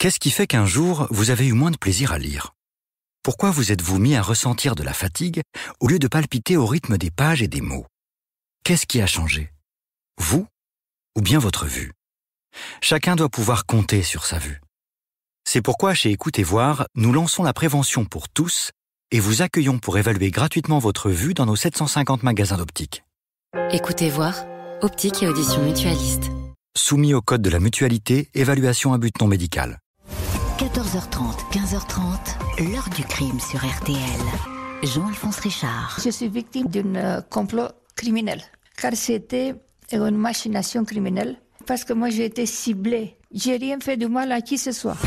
Qu'est-ce qui fait qu'un jour, vous avez eu moins de plaisir à lire ? Pourquoi vous êtes-vous mis à ressentir de la fatigue au lieu de palpiter au rythme des pages et des mots ? Qu'est-ce qui a changé ? Vous ou bien votre vue ? Chacun doit pouvoir compter sur sa vue. C'est pourquoi chez Écoute et Voir, nous lançons la prévention pour tous et vous accueillons pour évaluer gratuitement votre vue dans nos 750 magasins d'optique. Écoute et Voir, optique et audition mutualiste. Soumis au code de la mutualité, évaluation à but non médical. 14h30, 15h30, l'heure du crime sur RTL. Jean-Alphonse Richard. Je suis victime d'un complot criminel, car c'était une machination criminelle, parce que moi j'ai été ciblée. J'ai rien fait de mal à qui que ce soit.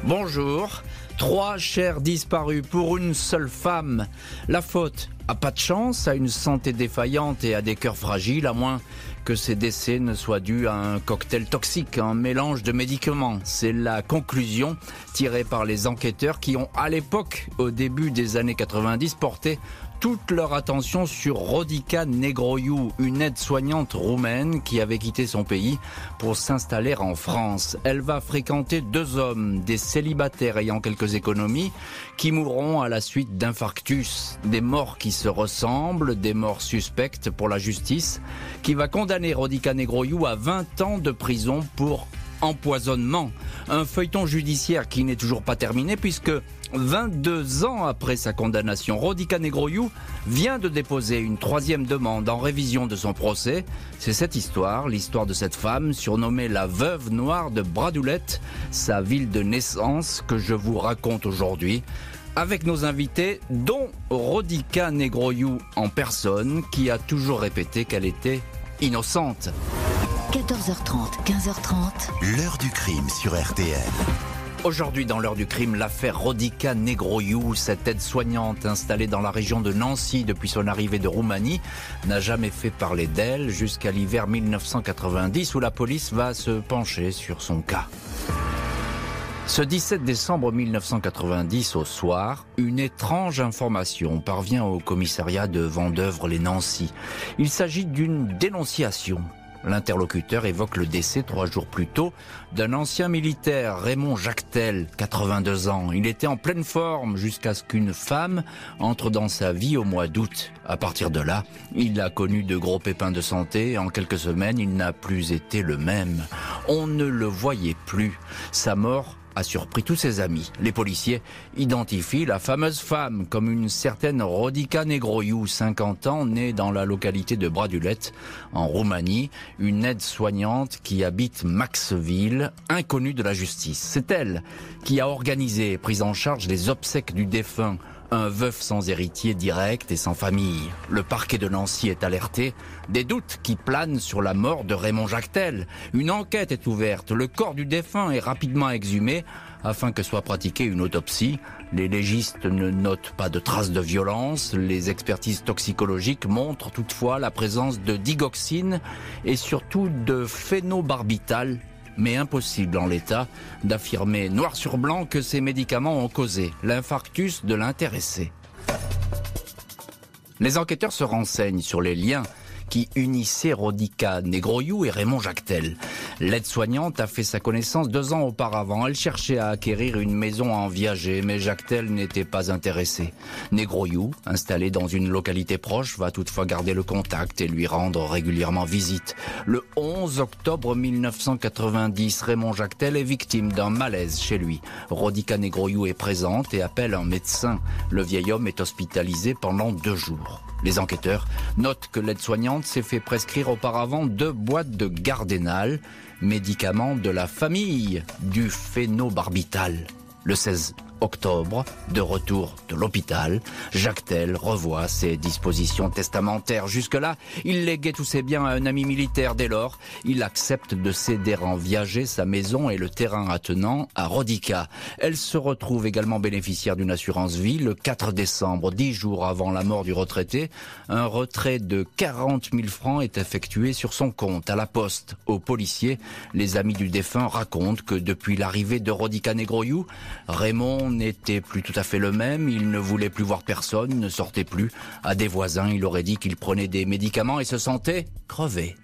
Bonjour, 3 chers disparus pour une seule femme. La faute, à pas de chance, à une santé défaillante et à des cœurs fragiles, à moins que ces décès ne soient dus à un cocktail toxique, un mélange de médicaments. C'est la conclusion tirée par les enquêteurs qui ont, à l'époque, au début des années 90, porté toute leur attention sur Rodica Negroiu, une aide-soignante roumaine qui avait quitté son pays pour s'installer en France. Elle va fréquenter 2 hommes, des célibataires ayant quelques économies, qui mourront à la suite d'infarctus. Des morts qui se ressemblent, des morts suspectes pour la justice, qui va condamner Rodica Negroiu à 20 ans de prison pour empoisonnement. Un feuilleton judiciaire qui n'est toujours pas terminé puisque 22 ans après sa condamnation, Rodica Negroiu vient de déposer une 3e demande en révision de son procès. C'est cette histoire, l'histoire de cette femme surnommée la veuve noire de Bradoulette, sa ville de naissance, que je vous raconte aujourd'hui avec nos invités, dont Rodica Negroiu en personne, qui a toujours répété qu'elle était innocente. 14h30, 15h30, l'heure du crime sur RTL. Aujourd'hui, dans l'heure du crime, l'affaire Rodica Negroiu, cette aide-soignante installée dans la région de Nancy depuis son arrivée de Roumanie, n'a jamais fait parler d'elle jusqu'à l'hiver 1990 où la police va se pencher sur son cas. Ce 17 décembre 1990 au soir, une étrange information parvient au commissariat de Vendeuvre-les-Nancy. Il s'agit d'une dénonciation. L'interlocuteur évoque le décès 3 jours plus tôt d'un ancien militaire, Raymond Jactel, 82 ans. Il était en pleine forme jusqu'à ce qu'une femme entre dans sa vie au mois d'août. À partir de là, il a connu de gros pépins de santé. En quelques semaines, il n'a plus été le même. On ne le voyait plus. Sa mort a surpris tous ses amis. Les policiers identifient la fameuse femme comme une certaine Rodica Negroiu, 50 ans, née dans la localité de Bradoulette, en Roumanie, une aide-soignante qui habite Maxville, inconnue de la justice. C'est elle qui a organisé et pris en charge les obsèques du défunt, un veuf sans héritier direct et sans famille. Le parquet de Nancy est alerté. Des doutes qui planent sur la mort de Raymond Jactel. Une enquête est ouverte. Le corps du défunt est rapidement exhumé afin que soit pratiquée une autopsie. Les légistes ne notent pas de traces de violence. Les expertises toxicologiques montrent toutefois la présence de digoxine et surtout de phénobarbital. Mais impossible en l'état d'affirmer noir sur blanc que ces médicaments ont causé l'infarctus de l'intéressé. Les enquêteurs se renseignent sur les liens qui unissait Rodica Negroiu et Raymond Jactel. L'aide-soignante a fait sa connaissance 2 ans auparavant. Elle cherchait à acquérir une maison en Viager, mais Jactel n'était pas intéressé. Negroiu, installé dans une localité proche, va toutefois garder le contact et lui rendre régulièrement visite. Le 11 octobre 1990, Raymond Jactel est victime d'un malaise chez lui. Rodica Negroiu est présente et appelle un médecin. Le vieil homme est hospitalisé pendant 2 jours. Les enquêteurs notent que l'aide-soignante s'est fait prescrire auparavant 2 boîtes de Gardénal, médicament de la famille du phénobarbital. Le 16 octobre, de retour de l'hôpital, Jactel revoit ses dispositions testamentaires. Jusque-là, il léguait tous ses biens à un ami militaire. Dès lors, il accepte de céder en viager sa maison et le terrain attenant à Rodica. Elle se retrouve également bénéficiaire d'une assurance vie. Le 4 décembre, 10 jours avant la mort du retraité, un retrait de 40 000 francs est effectué sur son compte. À la poste, aux policiers, les amis du défunt racontent que depuis l'arrivée de Rodica Negroiu, Raymond n'était plus tout à fait le même, il ne voulait plus voir personne, ne sortait plus. À des voisins, il aurait dit qu'il prenait des médicaments et se sentait crevé.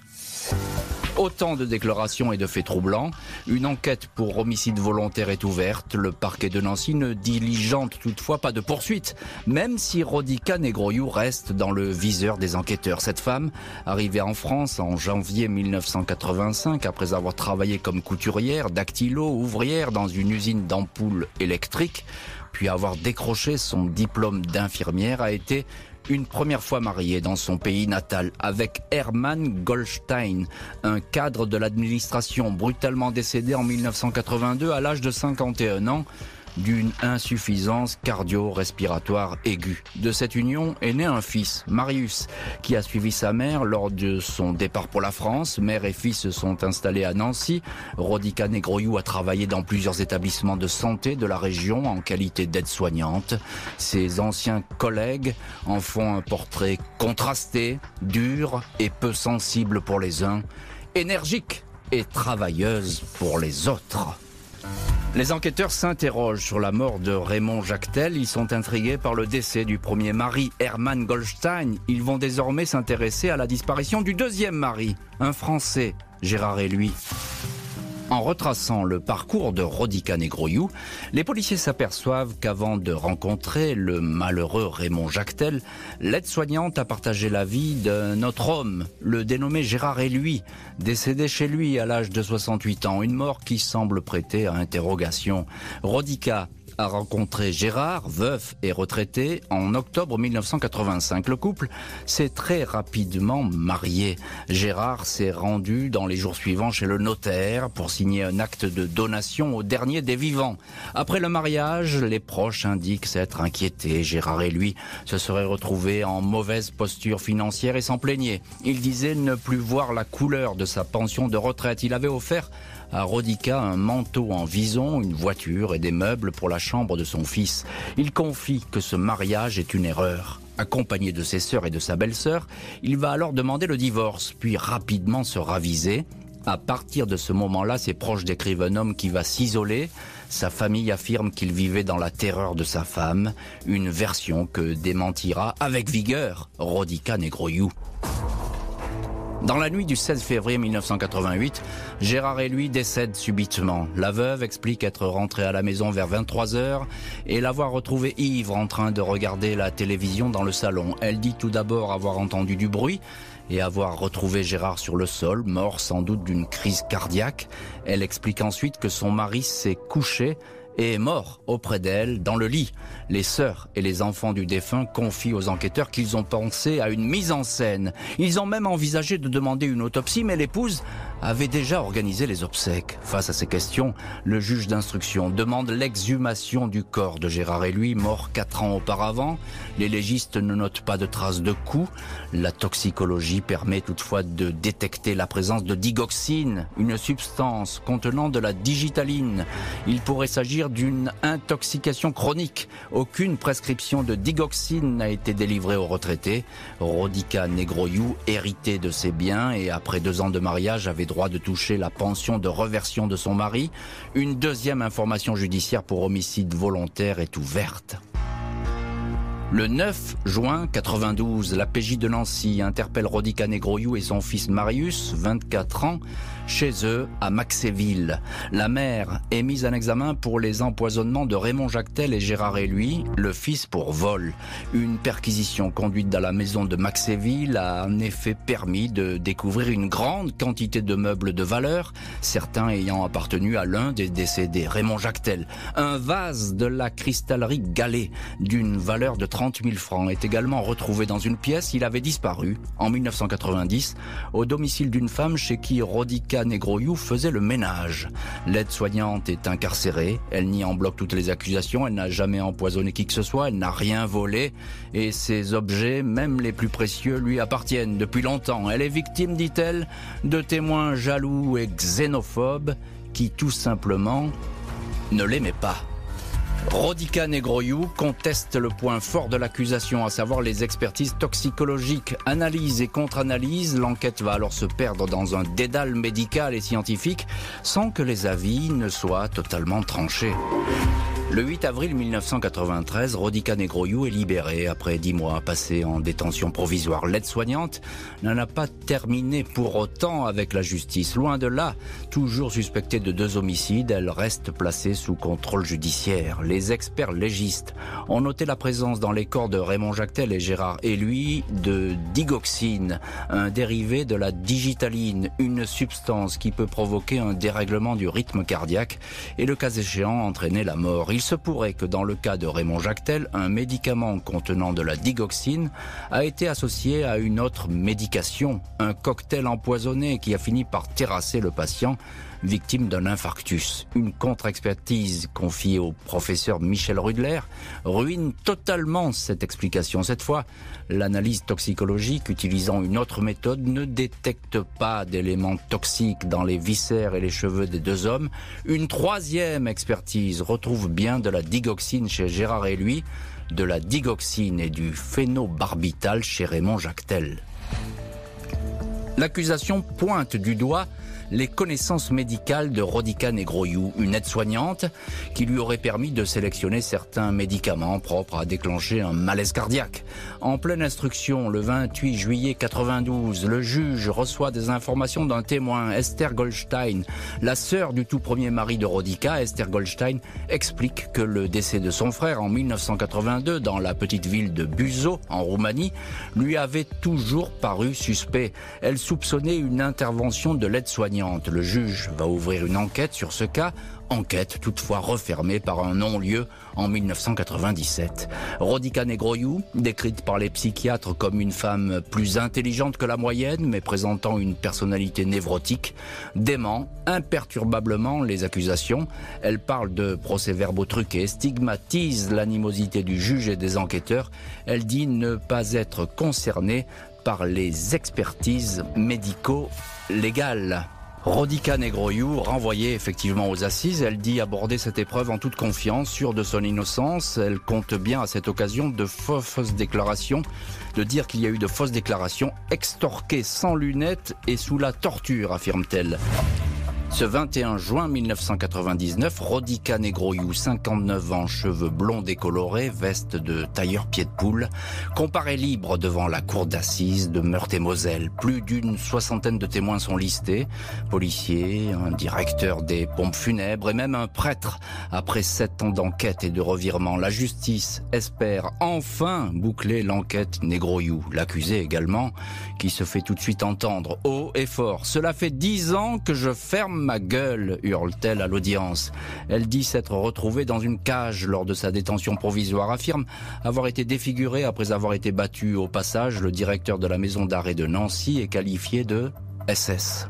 Autant de déclarations et de faits troublants. Une enquête pour homicide volontaire est ouverte. Le parquet de Nancy ne diligente toutefois pas de poursuite, même si Rodica Negroiu reste dans le viseur des enquêteurs. Cette femme, arrivée en France en janvier 1985, après avoir travaillé comme couturière, dactylo, ouvrière dans une usine d'ampoules électriques, puis avoir décroché son diplôme d'infirmière, a été une première fois mariée dans son pays natal avec Hermann Goldstein, un cadre de l'administration brutalement décédé en 1982 à l'âge de 51 ans d'une insuffisance cardio-respiratoire aiguë. De cette union est né un fils, Marius, qui a suivi sa mère lors de son départ pour la France. Mère et fils se sont installés à Nancy. Rodica Negroiu a travaillé dans plusieurs établissements de santé de la région en qualité d'aide-soignante. Ses anciens collègues en font un portrait contrasté, dur et peu sensible pour les uns, énergique et travailleuse pour les autres. Les enquêteurs s'interrogent sur la mort de Raymond Jactel. Ils sont intrigués par le décès du premier mari, Hermann Goldstein. Ils vont désormais s'intéresser à la disparition du deuxième mari, un Français, Gérard Eluy. En retraçant le parcours de Rodica Negroiu, les policiers s'aperçoivent qu'avant de rencontrer le malheureux Raymond Jactel, l'aide-soignante a partagé la vie d'un autre homme, le dénommé Gérard Eluy, décédé chez lui à l'âge de 68 ans, une mort qui semble prêter à interrogation. Rodica a rencontré Gérard, veuf et retraité, en octobre 1985. Le couple s'est très rapidement marié. Gérard s'est rendu dans les jours suivants chez le notaire pour signer un acte de donation au dernier des vivants. Après le mariage, les proches indiquent s'être inquiétés. Gérard et lui se seraient retrouvés en mauvaise posture financière et s'en plaignaient. Il disait ne plus voir la couleur de sa pension de retraite. Il avait offert à Rodica un manteau en vison, une voiture et des meubles pour la chambre de son fils. Il confie que ce mariage est une erreur. Accompagné de ses sœurs et de sa belle-sœur, il va alors demander le divorce, puis rapidement se raviser. À partir de ce moment-là, ses proches décrivent un homme qui va s'isoler. Sa famille affirme qu'il vivait dans la terreur de sa femme, une version que démentira avec vigueur Rodica Negroiu. Dans la nuit du 16 février 1988, Gérard Eluy décède subitement. La veuve explique être rentrée à la maison vers 23h et l'avoir retrouvé ivre en train de regarder la télévision dans le salon. Elle dit tout d'abord avoir entendu du bruit et avoir retrouvé Gérard sur le sol, mort sans doute d'une crise cardiaque. Elle explique ensuite que son mari s'est couché et est mort auprès d'elle dans le lit. Les sœurs et les enfants du défunt confient aux enquêteurs qu'ils ont pensé à une mise en scène. Ils ont même envisagé de demander une autopsie, mais l'épouse avait déjà organisé les obsèques. Face à ces questions, le juge d'instruction demande l'exhumation du corps de Gérard Eluy, mort 4 ans auparavant. Les légistes ne notent pas de traces de coups. La toxicologie permet toutefois de détecter la présence de digoxine, une substance contenant de la digitaline. Il pourrait s'agir d'une intoxication chronique. Aucune prescription de digoxine n'a été délivrée aux retraités. Rodica Negroiu, hérité de ses biens et après 2 ans de mariage, avait droit de toucher la pension de reversion de son mari. Une deuxième information judiciaire pour homicide volontaire est ouverte. Le 9 juin 92, la PJ de Nancy interpelle Rodica Negroiu et son fils Marius, 24 ans, chez eux à Maxéville. La mère est mise en examen pour les empoisonnements de Raymond Jactel et Gérard Eluy, le fils pour vol. Une perquisition conduite dans la maison de Maxéville a en effet permis de découvrir une grande quantité de meubles de valeur, certains ayant appartenu à l'un des décédés, Raymond Jactel. Un vase de la cristallerie Gallet d'une valeur de 30 000 francs est également retrouvé dans une pièce. Il avait disparu en 1990 au domicile d'une femme chez qui Rodica Negroiu faisait le ménage. L'aide-soignante est incarcérée. Elle nie en bloc toutes les accusations. Elle n'a jamais empoisonné qui que ce soit. Elle n'a rien volé. Et ses objets, même les plus précieux, lui appartiennent depuis longtemps. Elle est victime, dit-elle, de témoins jaloux et xénophobes qui tout simplement ne l'aimaient pas. Rodica Negroiu conteste le point fort de l'accusation, à savoir les expertises toxicologiques. Analyse et contre-analyse, l'enquête va alors se perdre dans un dédale médical et scientifique sans que les avis ne soient totalement tranchés. Le 8 avril 1993, Rodica Negroiu est libérée après 10 mois passés en détention provisoire. L'aide-soignante n'en a pas terminé pour autant avec la justice. Loin de là, toujours suspectée de 2 homicides, elle reste placée sous contrôle judiciaire. Les experts légistes ont noté la présence dans les corps de Raymond Jactel et Gérard Eluy de digoxine, un dérivé de la digitaline, une substance qui peut provoquer un dérèglement du rythme cardiaque et le cas échéant entraîner la mort. Il se pourrait que dans le cas de Raymond Jactel, un médicament contenant de la digoxine a été associé à une autre médication, un cocktail empoisonné qui a fini par terrasser le patient, victime d'un infarctus. Une contre-expertise confiée au professeur Michel Rudler ruine totalement cette explication. Cette fois, l'analyse toxicologique utilisant une autre méthode ne détecte pas d'éléments toxiques dans les viscères et les cheveux des 2 hommes. Une 3e expertise retrouve bien de la digoxine chez Gérard Eluy, de la digoxine et du phénobarbital chez Raymond Jactel. L'accusation pointe du doigt les connaissances médicales de Rodica Negroiu, une aide-soignante qui lui aurait permis de sélectionner certains médicaments propres à déclencher un malaise cardiaque. En pleine instruction, le 28 juillet 92, le juge reçoit des informations d'un témoin, Esther Goldstein. La sœur du tout premier mari de Rodica, Esther Goldstein, explique que le décès de son frère en 1982 dans la petite ville de Buzău, en Roumanie, lui avait toujours paru suspect. Elle soupçonnait une intervention de l'aide-soignante. Le juge va ouvrir une enquête sur ce cas, enquête toutefois refermée par un non-lieu en 1997. Rodica Negroiu, décrite par les psychiatres comme une femme plus intelligente que la moyenne, mais présentant une personnalité névrotique, dément imperturbablement les accusations. Elle parle de procès-verbaux truqués, stigmatise l'animosité du juge et des enquêteurs. Elle dit ne pas être concernée par les expertises médico-légales. Rodica Negroiu, renvoyée effectivement aux assises, elle dit aborder cette épreuve en toute confiance, sûre de son innocence. Elle compte bien à cette occasion de fausses déclarations, de dire qu'il y a eu de fausses déclarations, extorquées sans lunettes et sous la torture, affirme-t-elle. Ce 21 juin 1999, Rodica Negroiu, 59 ans, cheveux blonds décolorés, veste de tailleur pied de poule, comparaît libre devant la cour d'assises de Meurthe-et-Moselle. Plus d'une 60aine de témoins sont listés, policiers, un directeur des pompes funèbres et même un prêtre. Après 7 ans d'enquête et de revirement, la justice espère enfin boucler l'enquête Negroiu. L'accusé également, qui se fait tout de suite entendre haut et fort. Cela fait 10 ans que je ferme ma gueule, hurle-t-elle à l'audience. Elle dit s'être retrouvée dans une cage lors de sa détention provisoire, affirme avoir été défigurée après avoir été battue. Au passage, le directeur de la maison d'arrêt de Nancy est qualifié de SS.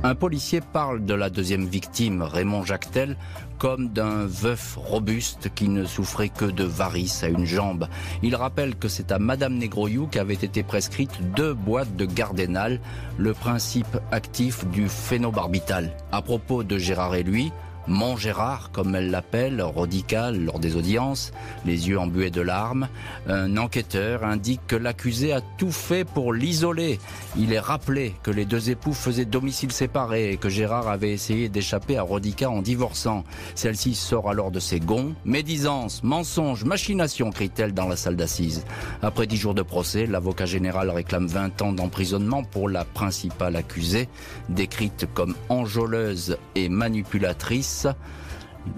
Un policier parle de la 2e victime, Raymond Jactel, comme d'un veuf robuste qui ne souffrait que de varices à une jambe. Il rappelle que c'est à Madame Negroiu qu'avaient été prescrites 2 boîtes de Gardénal, le principe actif du phénobarbital. À propos de Gérard Eluy, Mon Gérard, comme elle l'appelle, Rodica, lors des audiences, les yeux embués de larmes, un enquêteur indique que l'accusé a tout fait pour l'isoler. Il est rappelé que les 2 époux faisaient domicile séparé et que Gérard avait essayé d'échapper à Rodica en divorçant. Celle-ci sort alors de ses gonds. Médisance, mensonge, machination, crie-t-elle dans la salle d'assises. Après 10 jours de procès, l'avocat général réclame 20 ans d'emprisonnement pour la principale accusée, décrite comme enjôleuse et manipulatrice.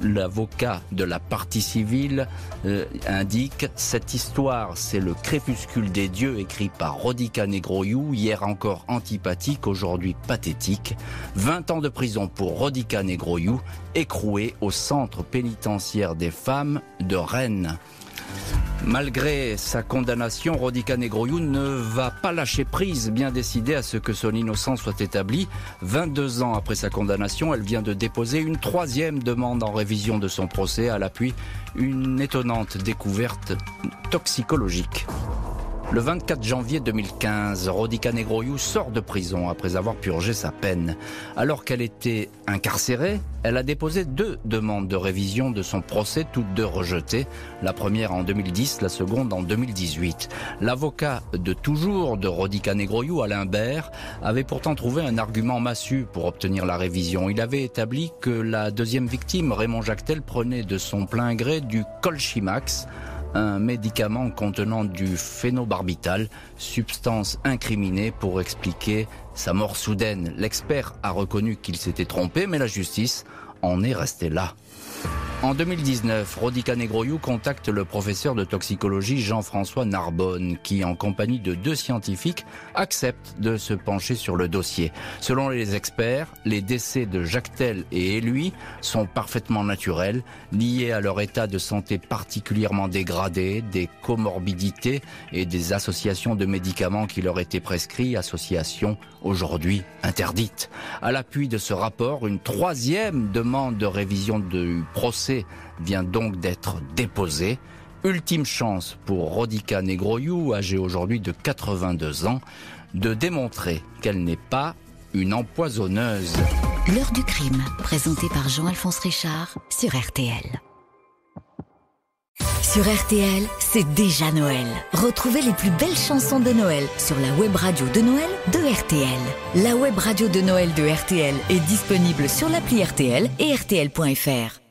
L'avocat de la partie civile indique « Cette histoire, c'est le crépuscule des dieux écrit par Rodica Negroiu, hier encore antipathique, aujourd'hui pathétique. 20 ans de prison pour Rodica Negroiu, écroué au centre pénitentiaire des femmes de Rennes. » Malgré sa condamnation, Rodica Negroiu ne va pas lâcher prise, bien décidée à ce que son innocence soit établie. 22 ans après sa condamnation, elle vient de déposer une 3e demande en révision de son procès, à l'appui une étonnante découverte toxicologique. Le 24 janvier 2015, Rodica Negroiu sort de prison après avoir purgé sa peine. Alors qu'elle était incarcérée, elle a déposé 2 demandes de révision de son procès, toutes 2 rejetées. La première en 2010, la seconde en 2018. L'avocat de toujours de Rodica Negroiu, Alain Bert, avait pourtant trouvé un argument massu pour obtenir la révision. Il avait établi que la deuxième victime, Raymond Jactel, prenait de son plein gré du Colchimax, un médicament contenant du phénobarbital, substance incriminée pour expliquer sa mort soudaine. L'expert a reconnu qu'il s'était trompé, mais la justice en est restée là. En 2019, Rodica Negroiu contacte le professeur de toxicologie Jean-François Narbonne, qui, en compagnie de 2 scientifiques, accepte de se pencher sur le dossier. Selon les experts, les décès de Jactel et Eluy sont parfaitement naturels, liés à leur état de santé particulièrement dégradé, des comorbidités et des associations de médicaments qui leur étaient prescrits, associations aujourd'hui interdites. À l'appui de ce rapport, une 3e demande de révision du procès vient donc d'être déposée. Ultime chance pour Rodica Negroiu, âgée aujourd'hui de 82 ans, de démontrer qu'elle n'est pas une empoisonneuse. L'heure du crime, présenté par Jean-Alphonse Richard sur RTL. Sur RTL, c'est déjà Noël. Retrouvez les plus belles chansons de Noël sur la web radio de Noël de RTL. La web radio de Noël de RTL est disponible sur l'appli RTL et RTL.fr.